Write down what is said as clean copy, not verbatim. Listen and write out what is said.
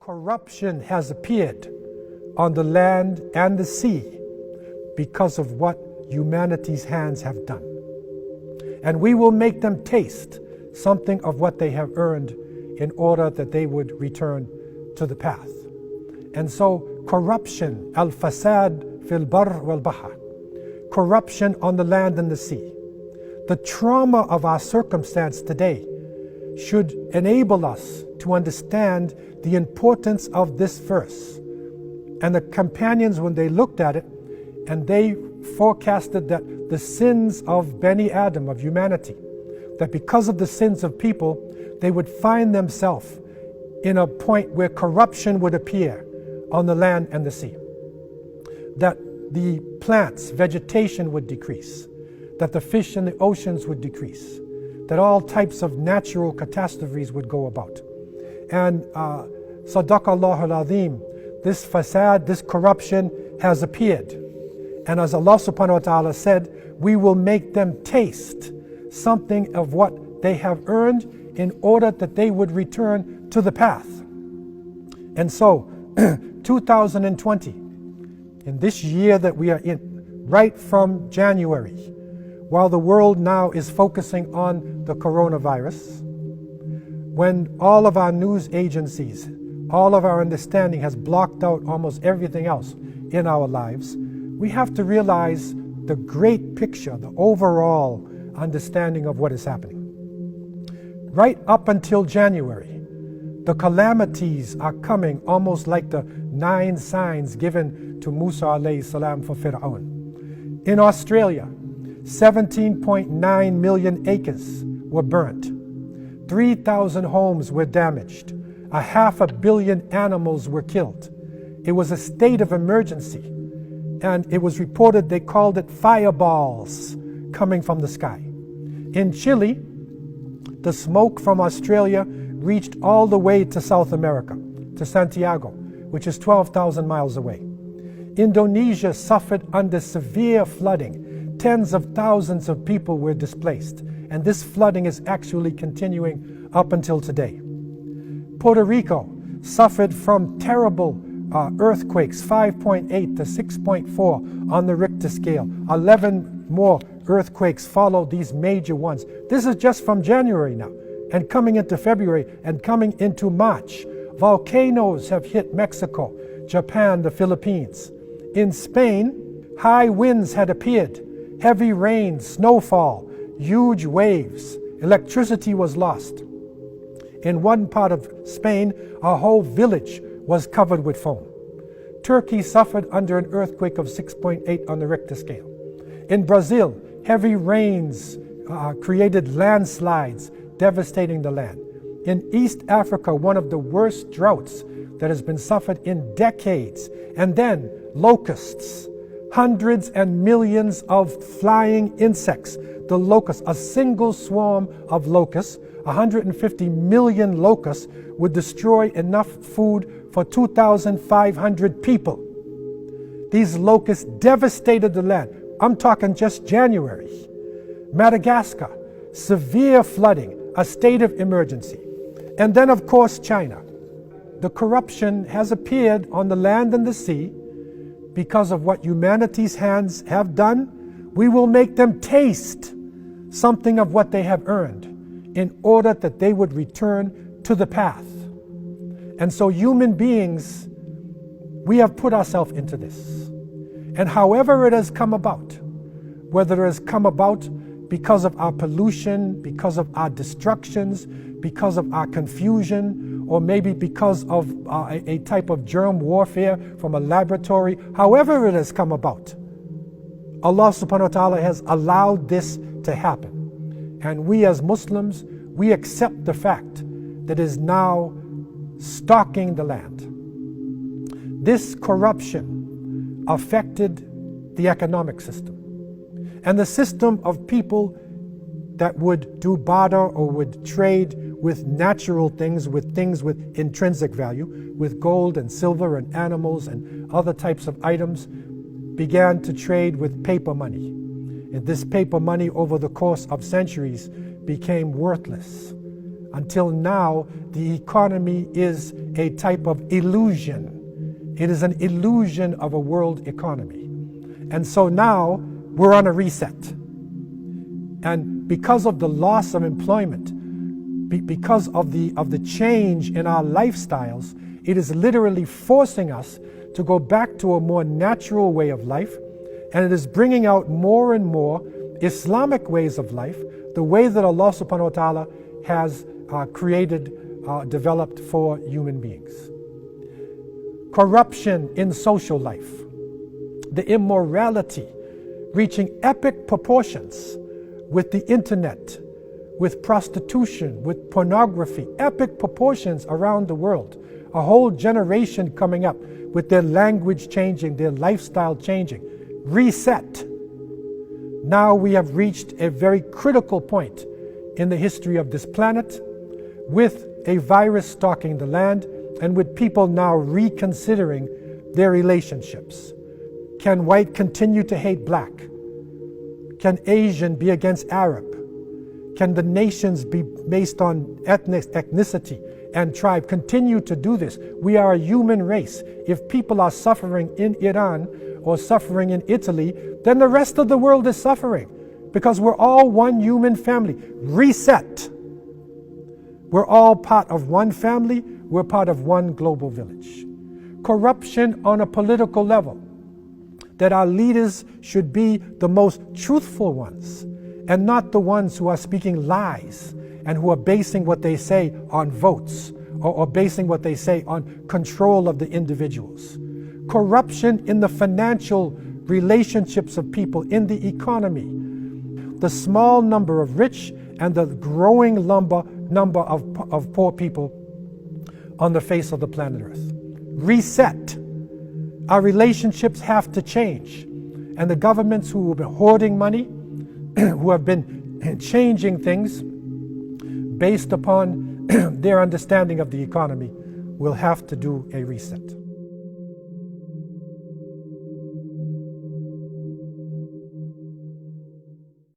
Corruption has appeared on the land and the sea because of what humanity's hands have done. And we will make them taste something of what they have earned in order that they would return to the path. And so corruption, al-fasad fil bar wal bahr, corruption on the land and the sea. The trauma of our circumstance today should enable us to understand the importance of this verse. And the companions, when they looked at it, and they forecasted that the sins of Bani Adam, of humanity, that because of the sins of people, they would find themselves in a point where corruption would appear on the land and the sea. That the plants, vegetation would decrease, that the fish in the oceans would decrease, that all types of natural catastrophes would go about. And Sadaqallahu al-Azim, this fasad, this corruption has appeared. And as Allah subhanahu wa ta'ala said, we will make them taste something of what they have earned in order that they would return to the path. And so, 2020, in this year that we are in, right from January, while the world now is focusing on the coronavirus, when all of our news agencies, all of our understanding has blocked out almost everything else in our lives, we have to realize the great picture, the overall understanding of what is happening. Right up until January, the calamities are coming almost like the 9 signs given to Musa alayhi salam for Fir'aun. In Australia, 17.9 million acres were burnt. 3,000 homes were damaged. 500 million animals were killed. It was a state of emergency. And it was reported they called it fireballs coming from the sky. In Chile, the smoke from Australia reached all the way to South America, to Santiago, which is 12,000 miles away. Indonesia suffered under severe flooding. Tens of thousands of people were displaced, and this flooding is actually continuing up until today. Puerto Rico suffered from terrible earthquakes, 5.8 to 6.4 on the Richter scale. 11 more earthquakes followed these major ones. This is just from January now, and coming into February, and coming into March. Volcanoes have hit Mexico, Japan, the Philippines. In Spain, high winds had appeared, heavy rain, snowfall, huge waves. Electricity was lost. In one part of Spain, a whole village was covered with foam. Turkey suffered under an earthquake of 6.8 on the Richter scale. In Brazil, heavy rains created landslides, devastating the land. In East Africa, one of the worst droughts that has been suffered in decades. And then locusts, hundreds and millions of flying insects. The locusts, a single swarm of locusts, 150 million locusts would destroy enough food for 2,500 people. These locusts devastated the land. I'm talking just January. Madagascar, severe flooding, a state of emergency. And then, of course, China. The corruption has appeared on the land and the sea because of what humanity's hands have done. We will make them taste something of what they have earned in order that they would return to the path. And so human beings, we have put ourselves into this. And however it has come about, whether it has come about because of our pollution, because of our destructions, because of our confusion, or maybe because of a type of germ warfare from a laboratory, however it has come about, Allah subhanahu wa ta'ala has allowed this to happen. And we as Muslims, we accept the fact that it is now stalking the land. This corruption affected the economic system. And the system of people that would do barter or would trade with natural things with intrinsic value, with gold and silver and animals and other types of items, began to trade with paper money. And this paper money over the course of centuries became worthless. Until now, the economy is a type of illusion. It is an illusion of a world economy. And so now we're on a reset. And because of the loss of employment, because of the change in our lifestyles, it is literally forcing us to go back to a more natural way of life. And it is bringing out more and more Islamic ways of life, the way that Allah subhanahu wa ta'ala has developed for human beings. Corruption in social life, the immorality reaching epic proportions with the internet, with prostitution, with pornography, epic proportions around the world. A whole generation coming up with their language changing, their lifestyle changing. Reset. Now we have reached a very critical point in the history of this planet, with a virus stalking the land and with people now reconsidering their relationships. Can white continue to hate black? Can Asian be against Arab? Can the nations be based on ethnicity and tribe continue to do this? We are a human race. If people are suffering in Iran or suffering in Italy, then the rest of the world is suffering, because we're all one human family. Reset. We're all part of one family. We're part of one global village. Corruption on a political level, that our leaders should be the most truthful ones and not the ones who are speaking lies and who are basing what they say on votes or basing what they say on control of the individuals. Corruption in the financial relationships of people, in the economy. The small number of rich and the growing number of poor people on the face of the planet Earth. Reset. Our relationships have to change. And the governments who have been hoarding money, who have been changing things based upon their understanding of the economy, will have to do a reset.